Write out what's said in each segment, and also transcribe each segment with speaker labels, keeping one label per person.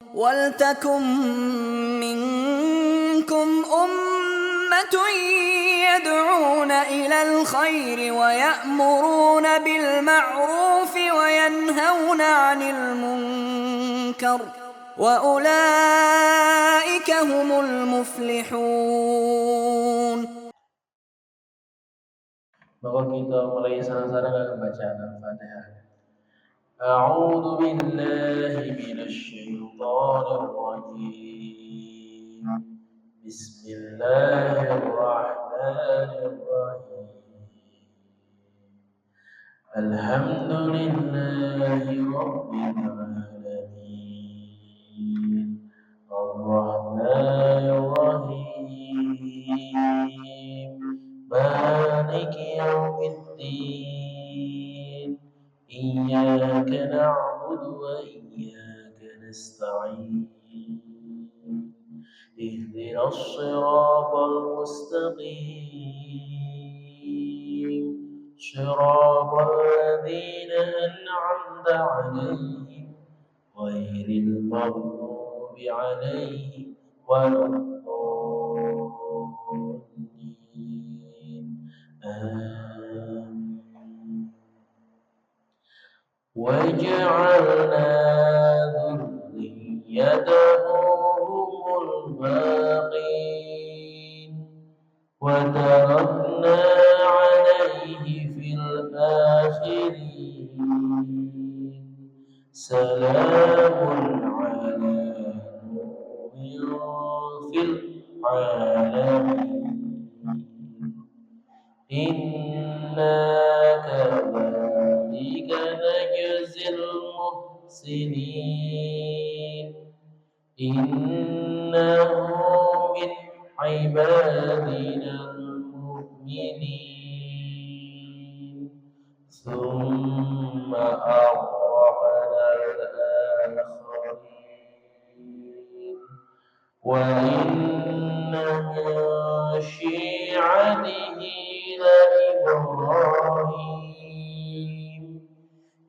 Speaker 1: وَلْتَكُن مِّنكُمْ أُمَّةٌ يَدْعُونَ إِلَى الْخَيْرِ وَيَأْمُرُونَ بِالْمَعْرُوفِ وَيَنْهَوْنَ عَنِ الْمُنكَرِ ۚ وَأُولَٰئِكَ هُمُ الْمُفْلِحُونَ.
Speaker 2: Maka kita mulai sama-sama dengan bacaan Al-Fatihah. A'udzu billahi minasy syaithanir rajim. Bismillahirrahmanirrahim. Alhamdulillahi rabbil alamin. Ar-Rahmanir Rahim. Maliki yaumiddin. Iyyaka na'budu wa iyyaka nasta'in. Ihdinas siratal mustaqim. Shiratal ladzina an'amta 'alaihim ghairil maghdubi 'alaihim waladdallin. Amin. وَجَعَلْنَا ذُرِّيَّتَهُ هُمُ الْبَاقِينَ وَتَرَكْنَا عَلَيْهِ فِي الْآخِرِينَ سَلَامٌ عَلَىٰ نُوحٍ فِي الْعَالَمِينَ إِنَّا كَذَلِكَ نَجْزِي الْمُحْسِنِينَ إِنَّهُ مِنْ عِبَادِنَا الْمُؤْمِنِينَ ثُمَّ أَغْرَقْنَا الْآخَرِينَ وَإِنَّ مِن شِيعَتِهِ لَإِبْرَاهِيمَ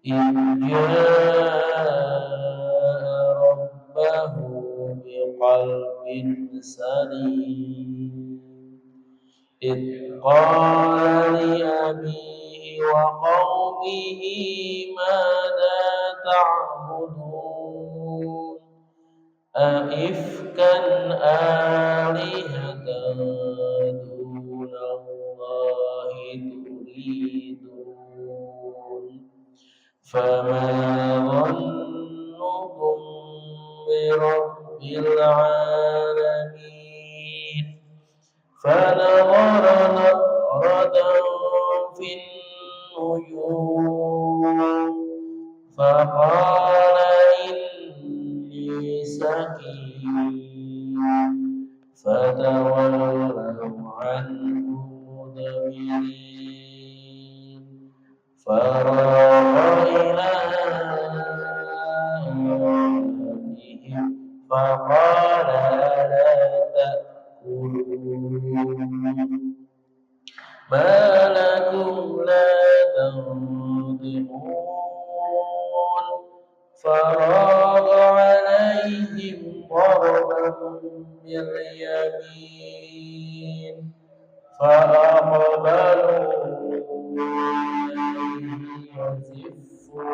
Speaker 2: إِذْ جَاءَ رَبَّهُ بِقَلْبٍ سَلِيمٍ إِذْ قَالَ لِأَبِيهِ وَقَوْمِهِ مَاذَا تَعْبُدُونَ أَئِفْكًا آلِهَةً دُونَ اللَّهِ تُرِيدُونَ فَمَا ظَنُّكُم بِرَبِّ الْعَالَمِينَ فَنَظَرَ نَظْرَةً فِي النُّجُومِ فَقَالَ إِنِّي سَقِيمٌ فَتَوَلَّوْا عَنْهُ مُدْبِرِينَ فَرَاغَ إِلَىٰ آلِهَتِهِمْ فَقَالَ أَلَا تَأْكُلُونَ مَا لَكُمْ لَا تَنطِقُونَ فَرَاغَ عَلَيْهِمْ ضَرْبًا بِالْيَمِينِ فَأَقْبَلُوا إِلَيْهِ يَزِفُّونَ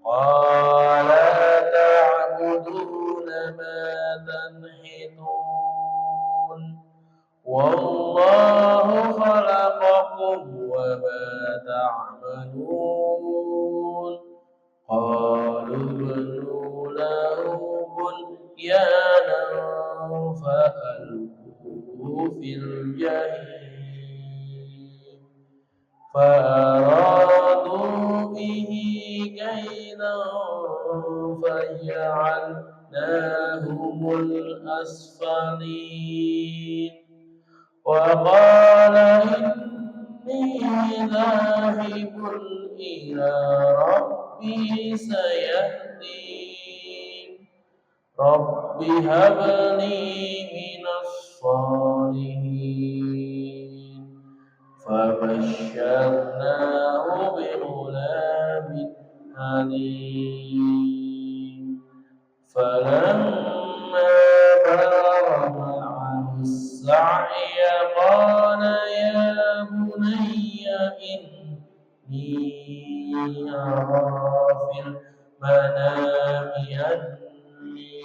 Speaker 2: قَالَ أَتَعْبُدُونَ مَا تَنْحِتُونَ وَاللَّهُ خَلَقَكُمْ وَمَا تَعْمَلُونَ قَالُوا ابْنُوا لَهُ بُنْيَانًا فَأَلْقُوهُ فِي الْجَحِيمِ فَأَرَادُوا بِهِ كَيْدًا فَجَعَلْنَاهُمُ الْأَسْفَلِينَ وَقَالَ إِنِّي ذَاهِبٌ إِلَىٰ رَبِّي سَيَهْدِينِ رَبِّ هَبْ لِي مِنَ الصَّالِحِينَ فَبَشَّرْنَاهُ بِغُلَامٍ حَلِيمٍ فلما بلغ معه السعي قال يا بني إني أرى في المنام أني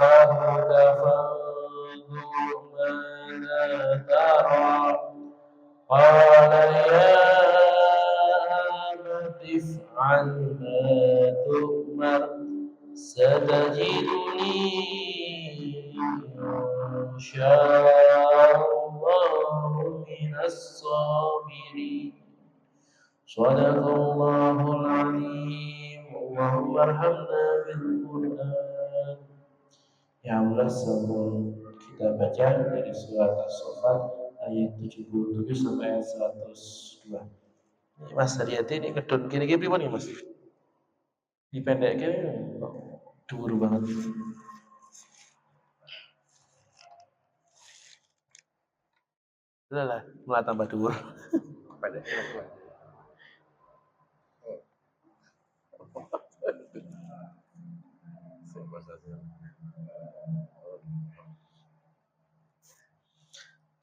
Speaker 2: أذبحك فانظر ماذا ترى قال يا أبت افعل ما تؤمر ستجدني إن شاء الله من الصابرين صدق الله العظيم اللهم ارحمنا بالقرآن. Yang Allah sebelum kita baca dari surat As-Saffat ayat 77 sampai ayat 102. Ini Mas Haryati ini kedon kiri-kiri pripun ya Mas? Dipendekke kok dhuwur banget. Lah, mulai tambah dhuwur. Pendek.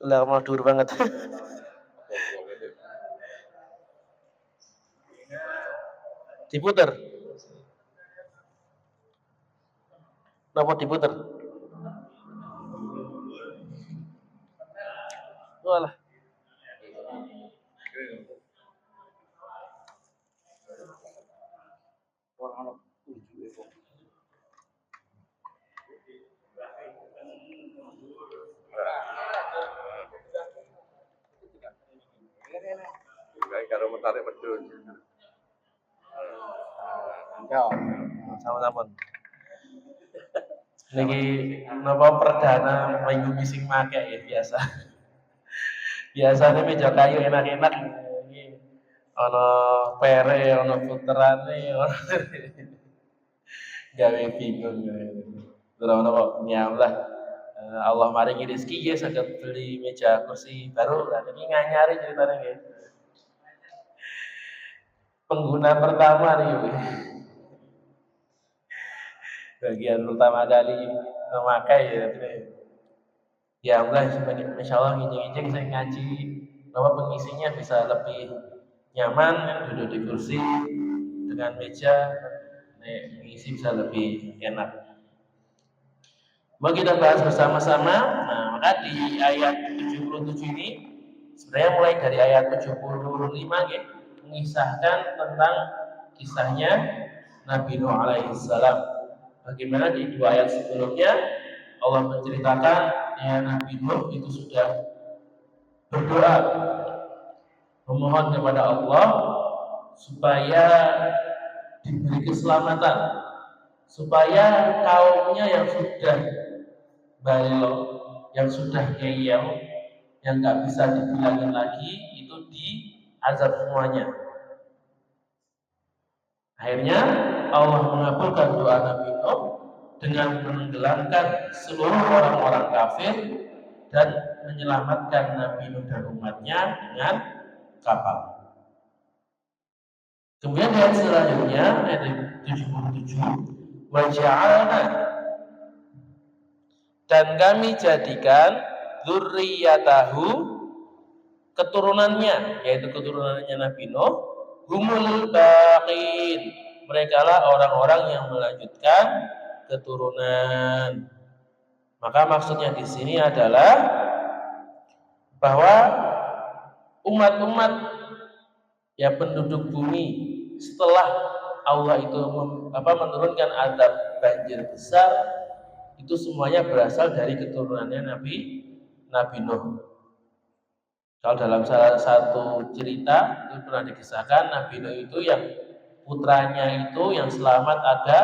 Speaker 2: Lah mau dhuwur banget. Diputer. Napa diputer? Walah.
Speaker 3: Kalau mentarik medun.
Speaker 2: Ya, sama-sama. Niki napa perdana minggu sing make ya biasa. Biasanya meja kayu enak-enak iki ana pere, ana puterane, ana gawe bingung. Ora ono kok nyamlah. Allah maringi rezeki ya saged beli meja kursi baru. Lah niki nganyari ceritane nggih. Pengguna pertama nih, bagian pertama kali memakai ya Allah, insya Allah ngincing-ngincing saya ngaji bahwa pengisinya bisa lebih nyaman duduk di kursi dengan meja, mengisi bisa lebih enak. Mau kita bahas bersama-sama. Nah, maka di ayat 77 ini sebenarnya mulai dari ayat 75 ya, mengisahkan tentang kisahnya Nabi Nuh alaihissalam. Bagaimana di dua ayat sebelumnya Allah menceritakan ya Nabi Nuh itu sudah berdoa memohon kepada Allah supaya diberi keselamatan, supaya kaumnya yang sudah balok, yang sudah ngeyel, yang nggak bisa dibilangin lagi itu diazab semuanya. Akhirnya Allah mengabulkan doa Nabi Nuh dengan menenggelamkan seluruh orang-orang kafir dan menyelamatkan Nabi Nuh dan umatnya dengan kapal. Kemudian ayat selanjutnya ayat 77, wa ja'alna, dan kami jadikan dzurriyyatahu, keturunannya, yaitu keturunannya Nabi Nuh, humul baqin, mereka lah orang-orang yang melanjutkan keturunan. Maka maksudnya di sini adalah bahwa umat-umat ya penduduk bumi setelah Allah itu menurunkan azab banjir besar, itu semuanya berasal dari keturunannya Nabi Nuh. Kalau dalam salah satu cerita itu pernah dikisahkan Nabi Nuh itu yang putranya itu yang selamat ada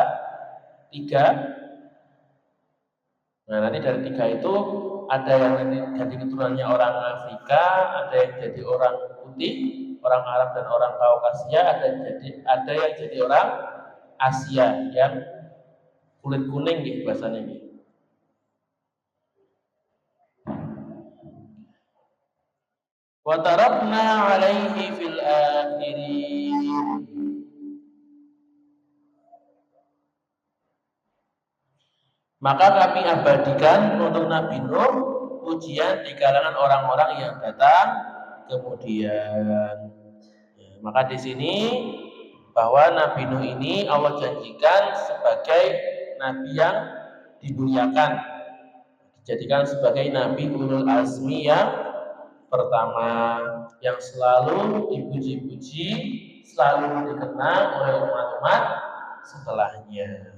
Speaker 2: 3. Nah nanti dari 3 itu ada yang nanti jadi keturunannya orang Afrika, ada yang jadi orang putih, orang Arab dan orang Kaukasia, ada yang jadi orang Asia yang kulit kuning gitu bahasanya gitu. Wa tarakna 'alaihi fil akhirin. Maka kami abadikan untuk Nabi Nuh ujian di kalangan orang-orang yang datang kemudian. Ya, maka di sini bahwa Nabi Nuh ini Allah janjikan sebagai nabi yang dimuliakan, dijadikan sebagai nabi ulul azmi yang pertama, yang selalu dipuji-puji, selalu dikenang oleh umat-umat setelahnya.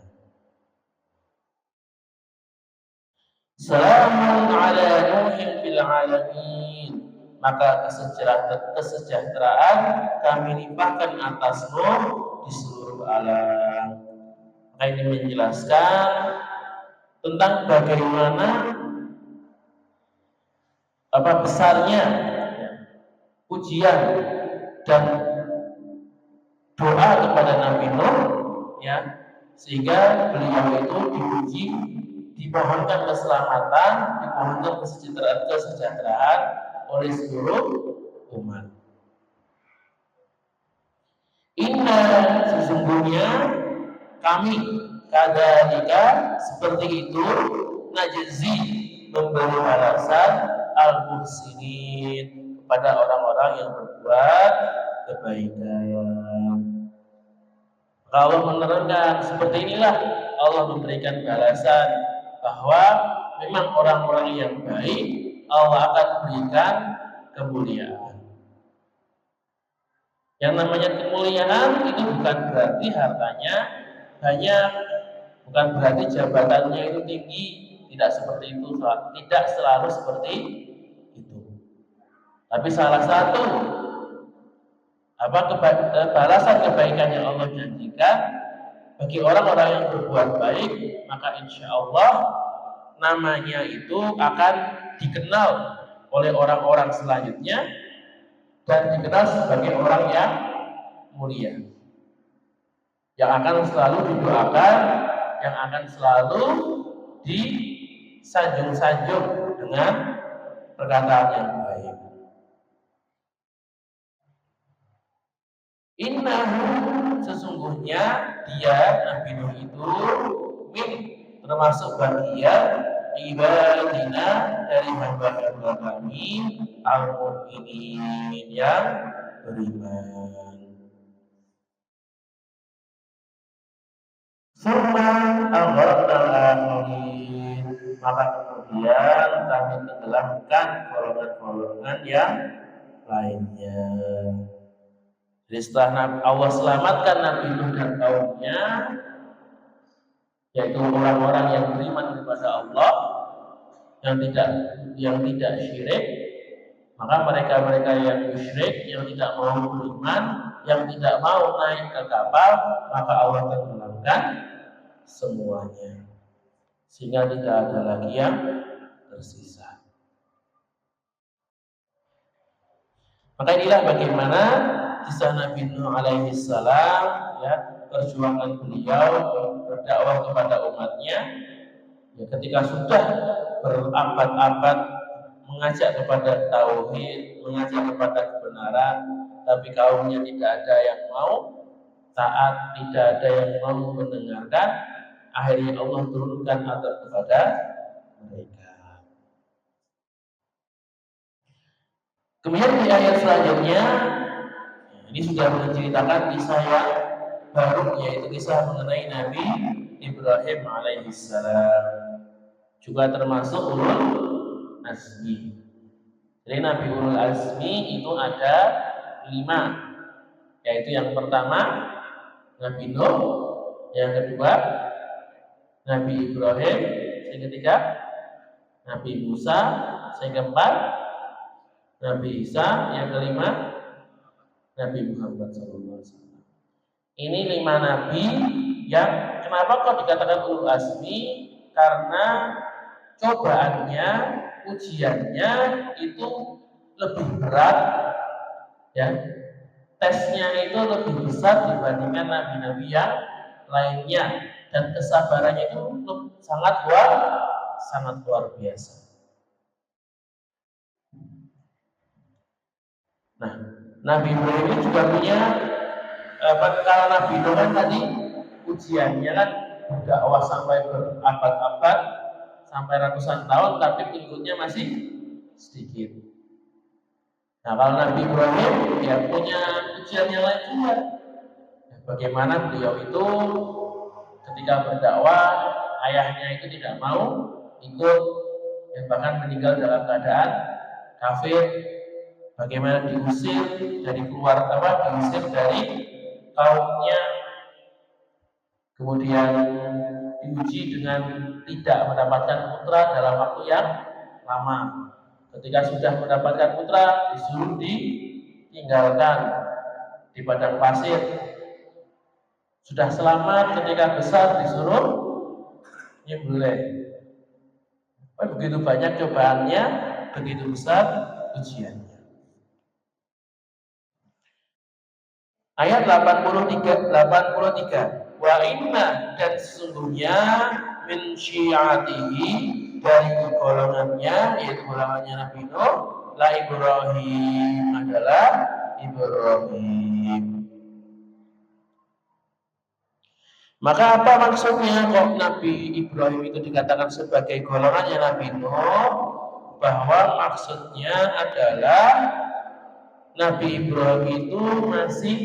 Speaker 2: Salamun ala Nuhin fil alamin. Maka kesejahteraan kami limpahkan atas Nuh di seluruh alam. Maka ini menjelaskan tentang bagaimana besarnya ujian dan doa kepada Nabi Nuh, ya, sehingga beliau itu dipuji, dimohonkan keselamatan, dimohonkan kesejahteraan oleh seluruh umat. Inna, sesungguhnya kami kadzalika seperti itu najzi, memberi balasan al-muhsinin kepada orang-orang yang berbuat kebaikan. Allah menerangkan seperti inilah Allah memberikan balasan bahwa memang orang-orang yang baik Allah akan berikan kemuliaan. Yang namanya kemuliaan itu bukan berarti hartanya banyak, bukan berarti jabatannya itu tinggi, tidak seperti itu, tidak selalu seperti itu. Tapi salah satu balasan kebaikan yang Allah janjikan bagi orang-orang yang berbuat baik, maka insya Allah namanya itu akan dikenal oleh orang-orang selanjutnya dan dikenal sebagai orang yang mulia, yang akan selalu didoakan, yang akan selalu disanjung-sanjung dengan perkataan yang baik. Innahu, sesungguhnya dia Nabi Nuh itu min, termasuk bagian ibadina, dari hamba-hamba kami al-mu'minin, yang beriman. Summa aghraqnal akhirin, maka kemudian kami tenggelamkan golongan-golongan yang lainnya. Jadi setelah Allah selamatkan Nabi Nuh dan kaumnya, yaitu orang-orang yang beriman kepada Allah, yang tidak syirik, maka mereka yang musyrik, yang tidak mau beriman, yang tidak mau naik ke kapal, maka Allah tenggelamkan semuanya, sehingga tidak ada lagi yang tersisa. Maka inilah bagaimana kisah Nabi Nuh alaihi salam, ya, perjuangan beliau berdakwah kepada umatnya, ya, ketika sudah berabad-abad mengajak kepada tauhid, mengajak kepada kebenaran, tapi kaumnya tidak ada yang mau taat, tidak ada yang mau mendengarkan. Akhirnya Allah turunkan azab kepada mereka. Kemudian di ayat selanjutnya, ini sudah menceritakan kisah yang baru, yaitu kisah mengenai Nabi Ibrahim alaihissalam, juga termasuk ulul azmi. Jadi Nabi ulul azmi itu ada 5, yaitu yang pertama Nabi Nuh, yang kedua Nabi Ibrahim, yang ketiga Nabi Musa, yang keempat Nabi Isa, yang kelima Nabi Muhammad SAW. Ini 5 nabi yang kenapa kok dikatakan ulul azmi? Karena cobaannya, ujiannya itu lebih berat, ya. Tesnya itu lebih besar dibandingkan nabi-nabi yang lainnya, dan kesabarannya itu sangat luar biasa. Nah, Nabi Ibrahim ini juga punya kalau Nabi Nuh kan tadi ujiannya kan berdakwah sampai berabad-abad, sampai ratusan tahun tapi pengikutnya masih sedikit. Nah, kalau Nabi Ibrahim ya punya ujian yang lain juga. Bagaimana beliau itu ketika berdakwah, ayahnya itu tidak mau ikut dan bahkan meninggal dalam keadaan kafir. Bagaimana diusir dari diusir dari kaumnya, kemudian diuji dengan tidak mendapatkan putra dalam waktu yang lama. Ketika sudah mendapatkan putra, disuruh ditinggalkan di padang pasir. Sudah selamat, ketika besar disuruh nyembelih. Begitu banyak cobaannya, begitu besar ujiannya. Ayat 83. Wa inna, dan sesungguhnya min syi'atihi, dari golongannya, yaitu golongannya Nabi Nuh, la Ibrahim, adalah Ibrahim. Maka apa maksudnya kok Nabi Ibrahim itu dikatakan sebagai golongannya Nabi Nuh? Bahwa maksudnya adalah Nabi Ibrahim itu masih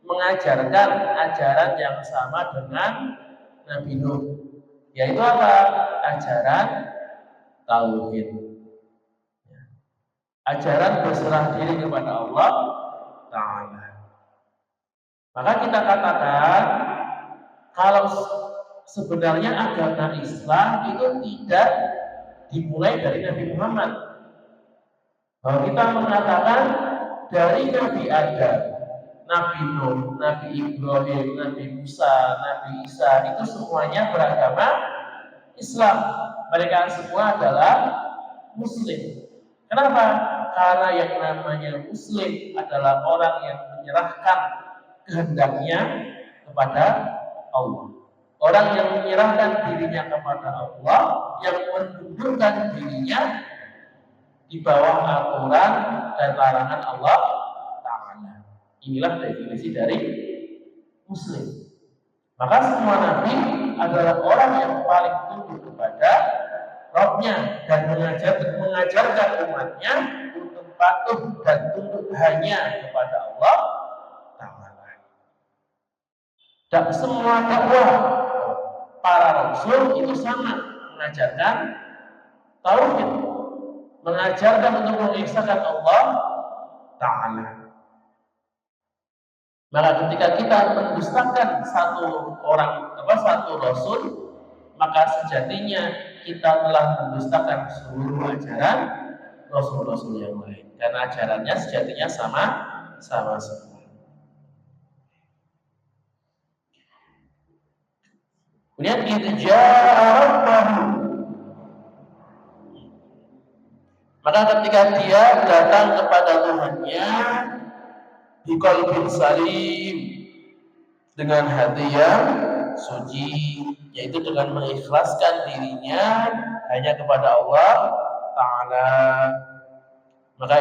Speaker 2: mengajarkan ajaran yang sama dengan Nabi Nuh, yaitu apa? Ajaran tauhid, ajaran berserah diri kepada Allah Ta'ala. Maka kita katakan kalau sebenarnya agama Islam itu tidak dimulai dari Nabi Muhammad. Bahwa kita mengatakan dari Nabi Adam, Nabi Nuh, Nabi Ibrahim, Nabi Musa, Nabi Isa, itu semuanya beragama Islam. Mereka semua adalah Muslim. Kenapa? Karena yang namanya Muslim adalah orang yang menyerahkan kehendaknya kepada Allah. Orang yang menyerahkan dirinya kepada Allah, yang menundukkan dirinya di bawah aturan dan larangan Allah Ta'ala. Inilah definisi dari Muslim. Maka semua Nabi adalah orang yang paling tunduk kepada Rabb-nya dan mengajarkan umatnya untuk patuh dan tunduk hanya kepada Allah Ta'ala. Dan semua dakwah para rasul itu sama, mengajarkan tauhid, mengajarkan untuk mengesahkan Allah Ta'ala. Maka ketika kita mendustakan satu rasul, maka sejatinya kita telah mendustakan seluruh ajaran rasul-rasul yang lain, karena ajarannya sejatinya sama semua. Kemudian maka ketika dia datang kepada Tuhannya biqalbin salim, dengan hati yang suci, yaitu dengan mengikhlaskan dirinya hanya kepada Allah Ta'ala. Maka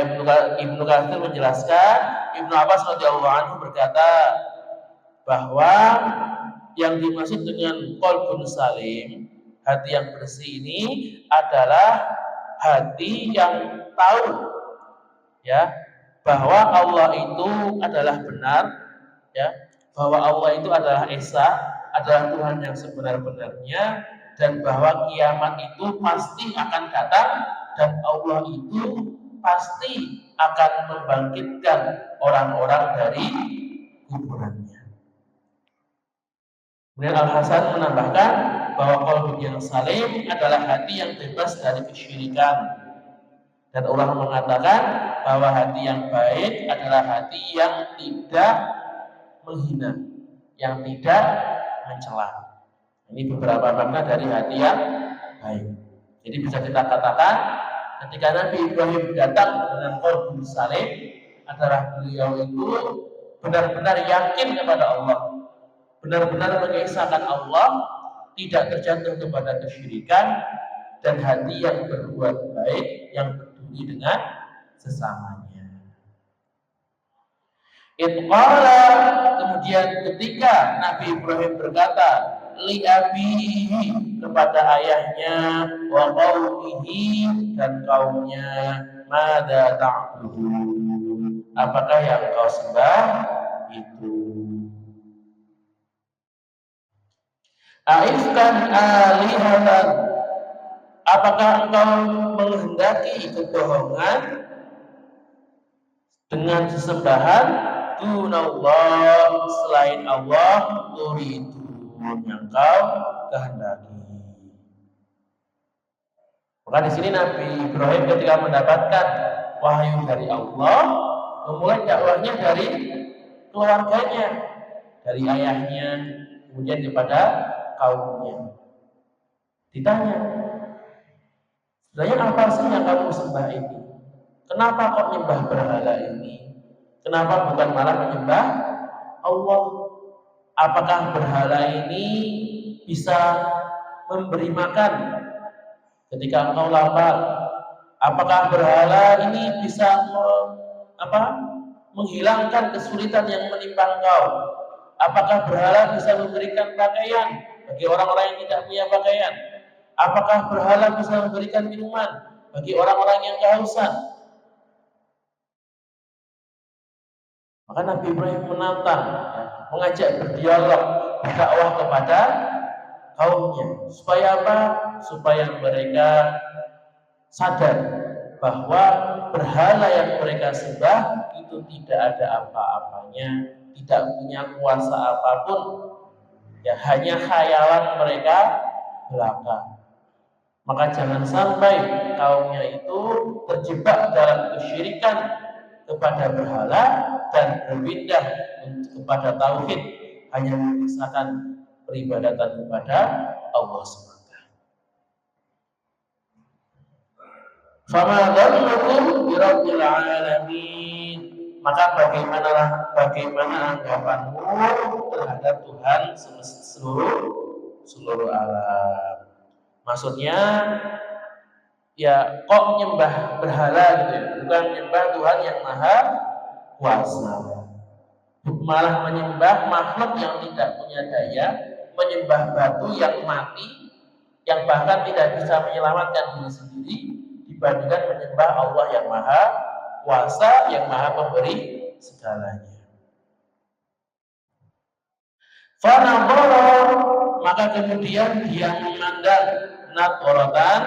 Speaker 2: Ibnu Katsir menjelaskan, Ibnu Abbas radhiyallahu anhu berkata bahwa yang dimaksud dengan qalbun salim, hati yang bersih ini adalah hati yang tahu ya bahwa Allah itu adalah benar, ya, bahwa Allah itu adalah Esa, adalah Tuhan yang sebenar-benarnya, dan bahwa kiamat itu pasti akan datang dan Allah itu pasti akan membangkitkan orang-orang dari kuburannya. Kemudian Al-Hasan menambahkan bahwa qalbu yang salim adalah hati yang bebas dari kesyirikan. Dan Allah mengatakan bahwa hati yang baik adalah hati yang tidak menghina, yang tidak mencela. Ini beberapa makna dari hati yang baik. Jadi bisa kita katakan ketika Nabi Ibrahim datang dengan qalbun salim adalah beliau itu benar-benar yakin kepada Allah, benar-benar mengesahkan Allah, tidak terjatuh kepada kesyirikan, dan hati yang berbuat baik, yang peduli dengan sesamanya. Itqala, kemudian ketika Nabi Ibrahim berkata li abihi kepada ayahnya, wa qaumihi dan kaumnya, madza ta'budun, apakah yang kau sembah itu? Aifkan alihatan, apakah engkau menghendaki kebohongan dengan sesembahan dunallah selain Allah, turidun yang kau kehendaki. Maka di sini Nabi Ibrahim ketika mendapatkan wahyu dari Allah, memulai dakwahnya dari keluarganya, dari ayahnya, kemudian kepada kaumnya. Ditanya, sebenarnya apa sih yang kamu sembah ini? Kenapa kok menyembah berhala ini? Kenapa bukan malah menyembah Allah? Apakah berhala ini bisa memberi makan ketika engkau lapar? Apakah berhala ini bisa menghilangkan kesulitan yang menimpa engkau? Apakah berhala bisa memberikan pakaian bagi orang-orang yang tidak punya pakaian? Apakah berhala bisa memberikan minuman bagi orang-orang yang kehausan? Maka Nabi Ibrahim menantang, mengajak berdialog, berdakwah kepada kaumnya. Supaya apa? Supaya mereka sadar bahwa berhala yang mereka sembah itu tidak ada apa-apanya, tidak punya kuasa apapun, ya hanya khayalan mereka belaka. Maka jangan sampai kaumnya itu terjebak dalam kesyirikan kepada berhala dan berpindah kepada tauhid, hanya mengisahkan peribadatan kepada Allah SWT. Fama dhannukum bi rabbil alamin, maka bagaimana anggapanmu terhadap Tuhan seluruh alam? Maksudnya ya kok menyembah berhala gitu ya, bukan menyembah Tuhan yang maha kuasa, malah menyembah makhluk yang tidak punya daya, menyembah batu yang mati, yang bahkan tidak bisa menyelamatkan diri sendiri, dibandingkan menyembah Allah yang maha kuasa, yang maha pemberi segalanya. Fanadhara, maka kemudian dia memandang nadharatan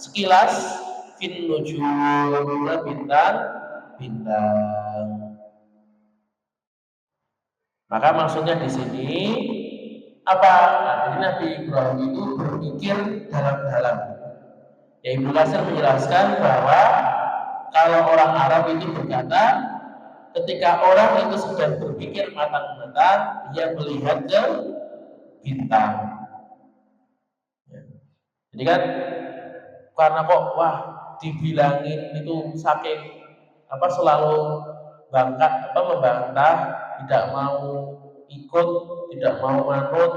Speaker 2: sekilas fin nujum, bintang. Maka maksudnya di sini apa? Jadi Nabi Ibrahim itu berpikir dalam-dalam. Ya, Ibnu Katsir menjelaskan bahwa kalau orang Arab itu berkata, ketika orang itu sedang berpikir matang-matang, dia melihat ke bintang. Jadi kan karena kok dibilangin itu saking selalu membantah, tidak mau ikut, tidak mau manut,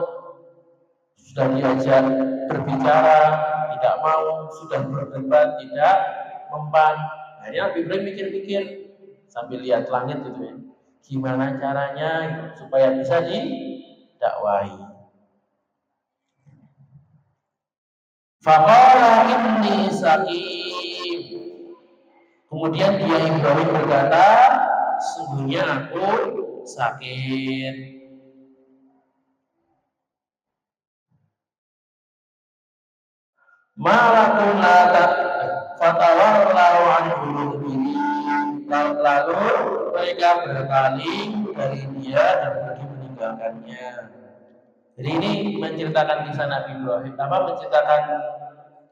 Speaker 2: sudah diajak berbicara tidak mau, sudah berdebat tidak mempan. Akhirnya Nabi Ibrahim mikir-mikir sambil lihat langit gitu ya, gimana caranya supaya bisa didakwahi. Faqala inni saqim, kemudian dia Ibrahim berkata, sesungguhnya aku sakit. Malakun lata fatawallahu anhu mudbirin, lalu mereka berpaling dari dia dan pergi meninggalkannya. Jadi ini menceritakan kisah Nabi Ibrahim, menceritakan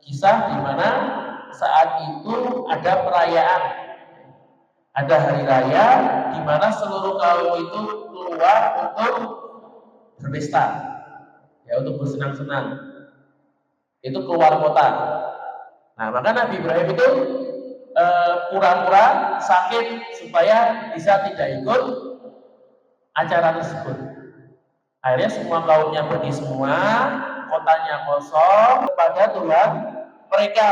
Speaker 2: kisah di mana saat itu ada perayaan, ada hari raya di mana seluruh kaum itu keluar untuk berpesta, ya untuk bersenang-senang. Itu keluar kota. Nah, maka Nabi Ibrahim itu pura-pura sakit supaya bisa tidak ikut acara tersebut. Akhirnya semua kaumnya pergi semua, kotanya kosong, kepada Tuhan mereka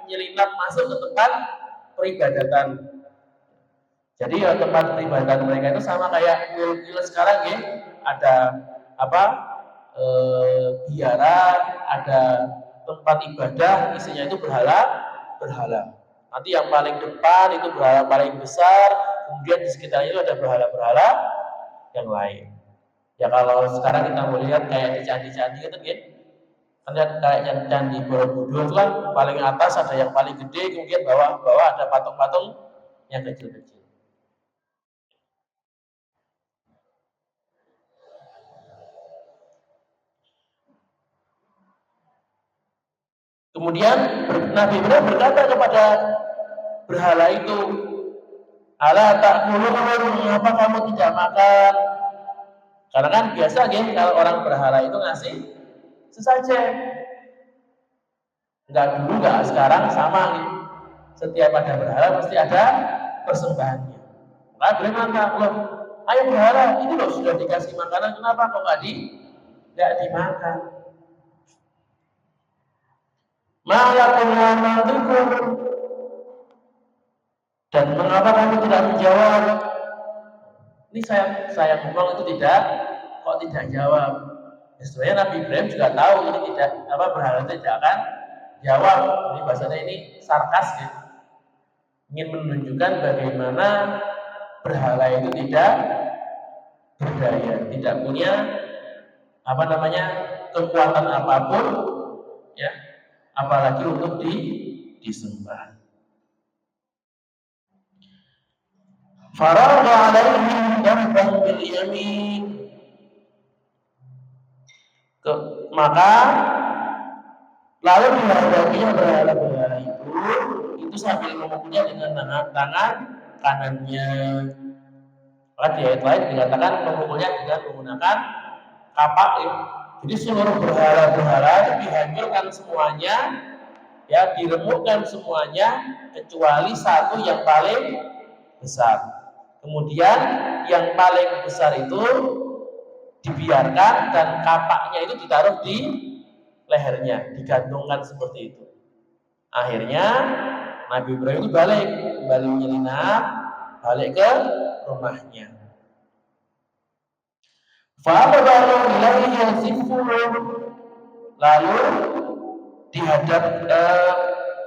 Speaker 2: menyelinap masuk ke tempat peribadatan. Jadi tempat peribadatan mereka itu sama kayak mil sekarang ya, ada biara, ada tempat ibadah, isinya itu berhala. Nanti yang paling depan itu berhala paling besar, kemudian di sekitarnya itu ada berhala-berhala yang lain. Ya kalau sekarang kita mau lihat kayak di candi-candi gitu kan, kan lihat kayak candi Borobudur itu kan paling atas ada yang paling gede, kemudian bawah ada patung-patung yang kecil-kecil. Kemudian Nabi Ibrahim berkata kepada berhala itu, "Ala ta'kulun, mengapa kamu tidak makan?" Karena kan biasa kalau orang berhala itu ngasih sesajen. Enggak dulu, enggak sekarang sama gitu. Setiap ada berhala pasti ada persembahannya. Maka Ibrahim mengatakan, "Loh, ayo berhala, ini loh sudah dikasih makanan, kenapa kok enggak dimakan?" Malakum la mantiqun, dan mengapa kamu tidak menjawab? Ini saya ngomong itu kok tidak jawab. Sebenarnya Nabi Ibrahim juga tahu ini berhala itu tidak akan jawab. Ini bahasanya ini sarkas ya. Ingin menunjukkan bagaimana berhala itu tidak berdaya, tidak punya kekuatan apapun ya, apalagi untuk disembah. Faragha alaihim darban bil yamin. Maka lalu dihadapinya berhala-berhala itu sambil memukulnya dengan tangan kanannya. Maka di ayat lain dikatakan memukulnya dengan menggunakan kapak ya. Jadi seluruh berhala-berhala itu dihancurkan semuanya, ya, diremukkan semuanya kecuali satu yang paling besar. Kemudian yang paling besar itu dibiarkan dan kapaknya itu ditaruh di lehernya, digantungkan seperti itu. Akhirnya Nabi Ibrahim itu kembali menyelinap, balik ke rumahnya. Lalu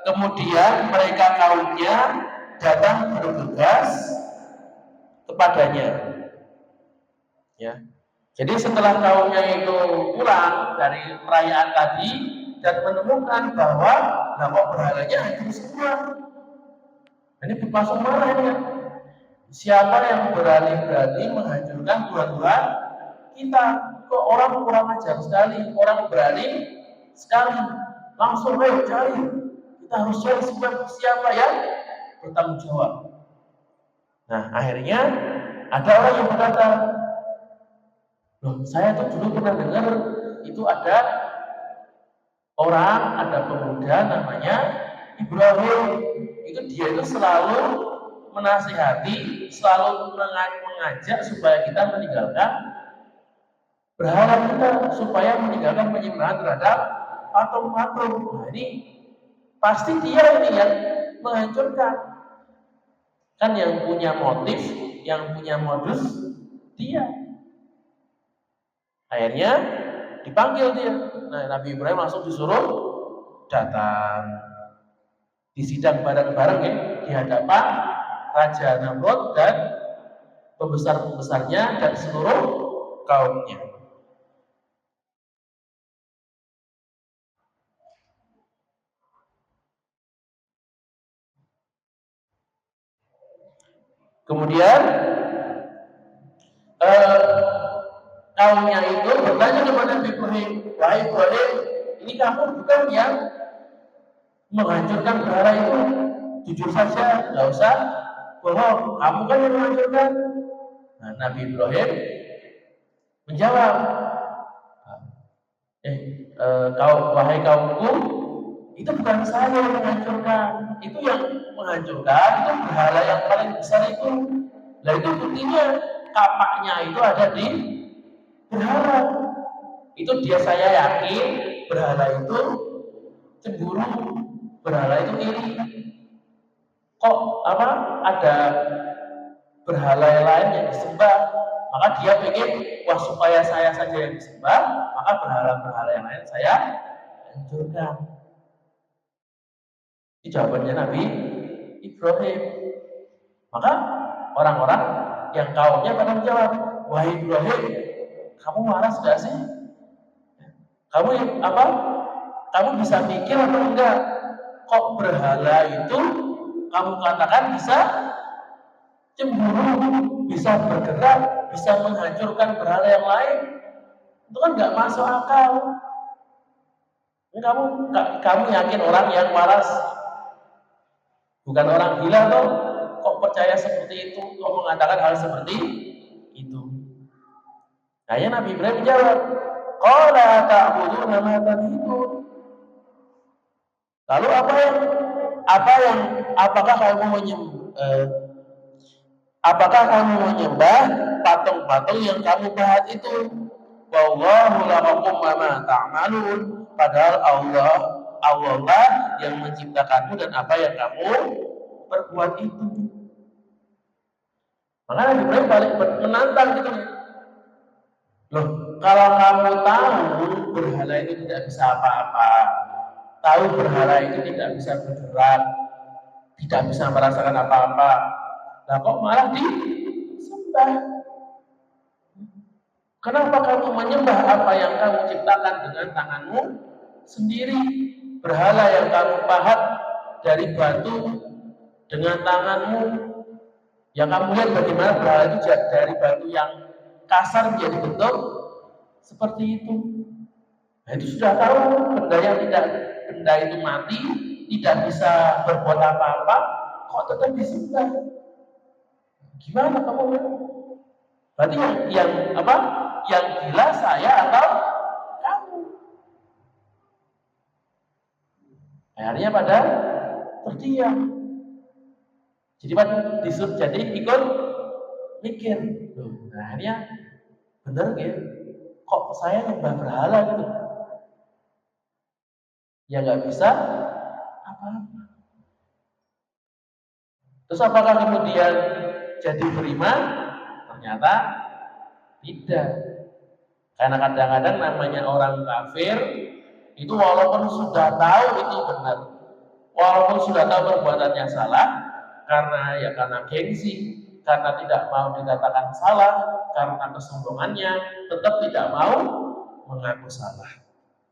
Speaker 2: kemudian mereka kaumnya datang bergegas kepadanya. Ya. Jadi setelah kaumnya itu pulang dari perayaan tadi dan menemukan bahwa kok berhalanya hancur semua. Ini langsung marah ini. Siapa yang berani menghancurkan Tuhan kita? Kok orang kurang ajar sekali, orang berani sekali. Langsung ayo cari. Kita harus cari siapa yang bertanggung jawab. Nah, akhirnya ada orang yang berkata, "Loh, saya tuh dulu pernah dengar itu ada pemuda namanya Ibrahim. Itu dia itu selalu menasihati, selalu mengajak supaya kita meninggalkan berhala kita, supaya meninggalkan penyembahan terhadap patung-patung." Nah, ini pasti dia ini yang menghancurkan. Kan yang punya motif, yang punya modus dia. Akhirnya dipanggil dia. Nah, Nabi Ibrahim langsung disuruh datang, disidang bareng-bareng ya, di hadapan Raja Namrud dan pembesar-pembesarnya dan seluruh kaumnya. Kemudian kaumnya itu bertanya kepada Nabi Ibrahim, "Wahai Ibrahim, ini kamu bukan yang menghancurkan berhala itu? Jujur saja, nggak usah bohong. Kamu kan yang menghancurkan." Nah, Nabi Ibrahim menjawab, "Wahai kaumku, itu bukan saya yang menghancurkan. Itu yang menghancurkan itu berhala yang paling besar itu. Nah, itu buktinya kapaknya itu ada di berhala. Itu saya yakin berhala itu cemburu, berhala itu iri. Kok ada berhala yang lain yang disembah? maka dia ingin, wah supaya saya saja yang disembah, maka berhala-berhala yang lain saya hancurkan. Itu jawabannya Nabi Ibrahim. Maka orang-orang yang kaumnya pada menjawab, wahai Ibrahim, kamu waras gak sih? Kamu apa? Kamu bisa mikir atau enggak? Kok berhala itu kamu katakan bisa cemburu, bisa bergerak, bisa menghancurkan berhala yang lain? Itu kan nggak masuk akal. Ini kamu yakin orang yang waras, bukan orang gila toh? Kok percaya seperti itu? Kok mengatakan hal seperti itu? Nah, Nabi Ibrahim menjawab, qala ta'buduna ma tanhitun. Lalu apakah kamu menyembah patung-patung yang kamu bahas itu? Wallahu lakum ma ta'malun. Padahal Allah lah yang menciptakanmu dan apa yang kamu perbuat itu. Maka Nabi Ibrahim balik menantang gitu. Loh, kalau kamu tahu berhala itu tidak bisa apa-apa, tahu berhala itu tidak bisa bergerak, tidak bisa merasakan apa-apa, nah kok malah disembah? Kenapa kamu menyembah apa yang kamu ciptakan dengan tanganmu sendiri? Berhala yang kamu pahat dari batu dengan tanganmu, yang kamu lihat bagaimana berhala itu dari batu yang kasar menjadi bentuk seperti itu. Nah, itu sudah tahu benda itu mati, tidak bisa berbuat apa-apa, kok tetap disembah? Gimana kamu? Berarti yang gila saya atau kamu? Akhirnya pada terdiam. Jadi ikut mikir. Nah, akhirnya benar ya? Kok saya nyembah berhala gitu? Ya nggak bisa apa-apa. Terus apakah kemudian jadi beriman? Ternyata tidak. Karena kadang-kadang namanya orang kafir itu walaupun sudah tahu itu benar, walaupun sudah tahu perbuatannya salah, karena gengsi, karena tidak mau dikatakan salah, karena kesombongannya, tetap tidak mau mengaku salah.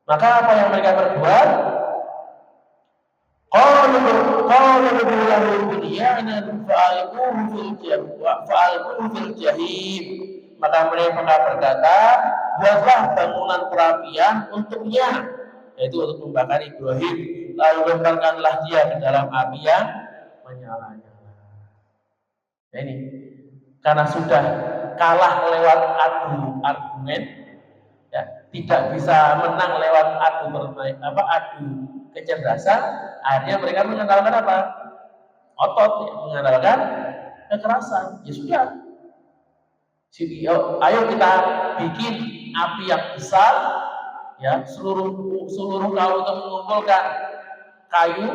Speaker 2: Maka apa yang mereka berbuat? Qalu lahu bunyanan fa'alquhu fil jahim. Maka mereka berkata, buatlah bangunan perapian untuknya, yaitu untuk membakar Ibrahim, lalu lemparkanlah dia ke dalam api yang menyala-nyala. Nah, ini karena sudah kalah lewat adu argumen, ya, tidak bisa menang lewat adu kecerdasan, akhirnya mereka mengandalkan apa? Otot, ya, mengandalkan kekerasan. Ya sudah, ayo kita bikin api yang besar, ya, seluruh kaum itu mengumpulkan kayu,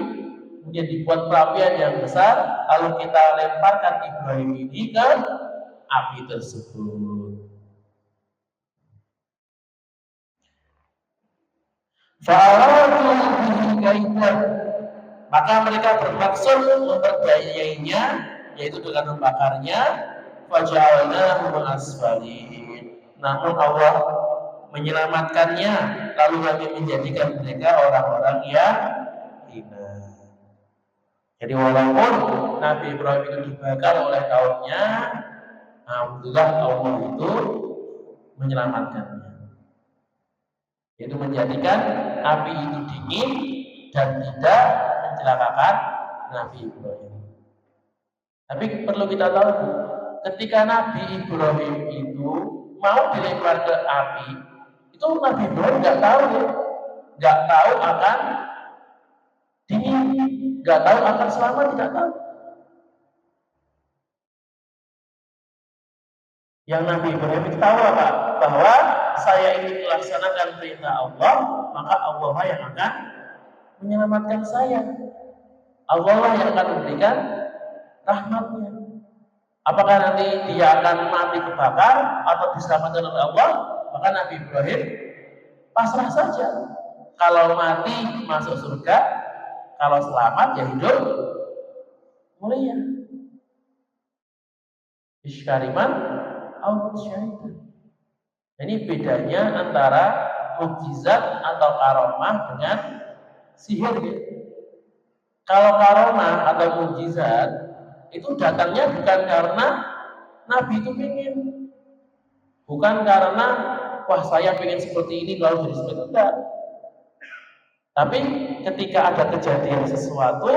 Speaker 2: kemudian dibuat perapian yang besar, lalu kita lemparkan Ibrahim ini ke api tersebut. Maka mereka bermaksud memperdayainya, yaitu dengan membakarnya. Faja'alnahu asfalin. Namun Allah menyelamatkannya, lalu kami menjadikan mereka orang-orang yang hina. Jadi walaupun Nabi Ibrahim itu dibakar oleh kaumnya, alhamdulillah Allah itu menyelamatkannya. Itu menjadikan api itu dingin dan tidak mencelakakan Nabi Ibrahim. Tapi perlu kita tahu, ketika Nabi Ibrahim itu mau dilempar ke api, itu Nabi Ibrahim nggak tahu akan dingin, nggak tahu akan selamat, tidak tahu. Yang Nabi Ibrahim itu tahu apa? Bahwa saya ini melaksanakan perintah Allah, maka Allah lah yang akan menyelamatkan saya. Allah lah yang akan memberikan rahmatnya. Apakah nanti dia akan mati kebakar atau diselamatkan oleh Allah? Maka Nabi Ibrahim pasrah saja. Kalau mati masuk surga, kalau selamat ya hidup mulia. Isyariman au syaitan. Ini bedanya antara mukjizat atau karomah dengan sihir. Kalau karomah atau mukjizat itu datangnya bukan karena Nabi itu ingin, bukan karena wah saya pengen seperti ini lalu jadi seperti itu, enggak. Tapi ketika ada kejadian sesuatu,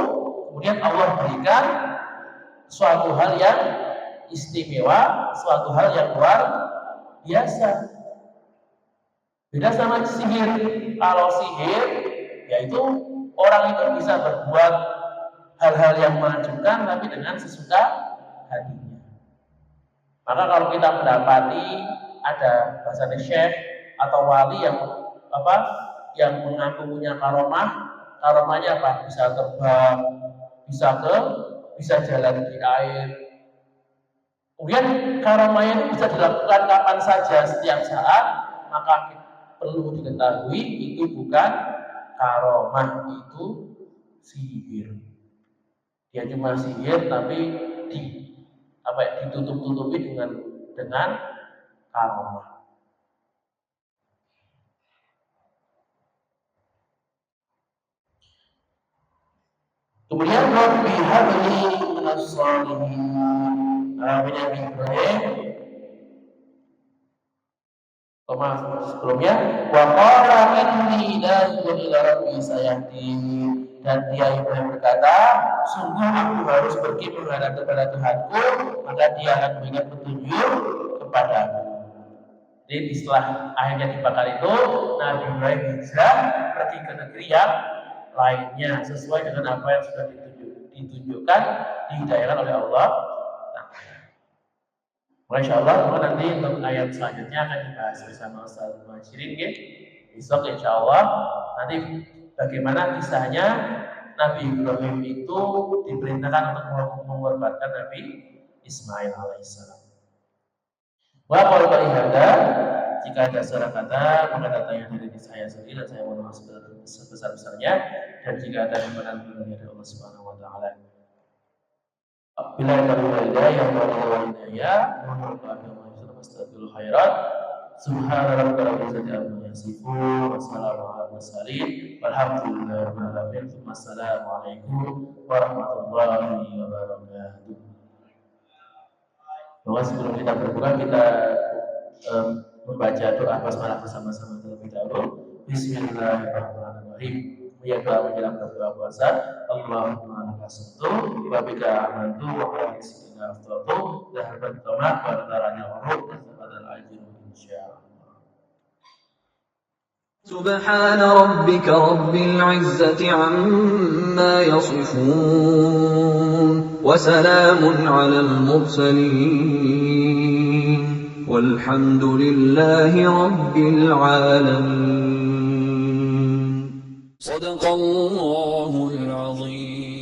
Speaker 2: kemudian Allah berikan suatu hal yang istimewa, suatu hal yang luar biasa. Beda sama sihir. Kalau sihir, yaitu orang itu bisa berbuat hal-hal yang menakjubkan tapi dengan sesuka hatinya. Maka kalau kita mendapati ada bahasanya syekh atau wali yang mengaku punya karomahnya apa? Bisa terbang, bisa jalan di air. Kemudian karomahnya itu bisa dilakukan kapan saja, setiap saat, maka perlu diketahui itu bukan karomah, itu sihir. Dia cuma sihir tapi ditutup-tutupi dengan karomah. Kemudian Rabbi habli minas shalihin. Nabi Ibrahim. Sebelumnya wa qala inni da'u ila rabbi sayahdin. Dan dia Ibrahim berkata, sungguh aku harus pergi menghadap kepada Tuhanku, maka dia akan memberikan petunjuk kepadaku. Jadi setelah akhirnya dibakar itu, Nabi Ibrahim hijrah pergi ke negeri yang lainnya sesuai dengan apa yang sudah ditunjukkan, dihidayahkan oleh Allah. Masya Allah, nanti untuk ayat selanjutnya akan dibahas bersama Ustaz Muhajirin. Besok insya Allah nanti bagaimana kisahnya Nabi Ibrahim itu diperintahkan untuk mengorbankan Nabi Ismail alaihissalam. Wa qala hadza, jika ada salah kata maka datangnya dari saya sendiri dan saya mohon maaf sebesar-besarnya, dan jika ada kesalahan dari Allah Subhanahu wa taala. Bila ada hidayah wa hidayah, mohon agama Islam astagfirul khairat. Subhana rabbika rabbil izzati amma yasifun wa salamun alal mursalin walhamdulillahi rabbil alamin. Wassalamualaikum warahmatullahi wabarakatuh. Bahwa sebelum kita berbuka, kita membaca doa basmalah bersama-sama terlebih dahulu. Bismillahirrahmanirrahim. Ya doa menjelang berbuka puasa. Allahumma laka sumtu wa bika amantu wa ala rizqika afdaltu dhahabat tamat wa nadaranya urub dan sabadal ajru insyaallah.
Speaker 4: سبحان ربك رب العزة عما يصفون وسلام على المرسلين والحمد لله رب العالمين. صدق الله العظيم.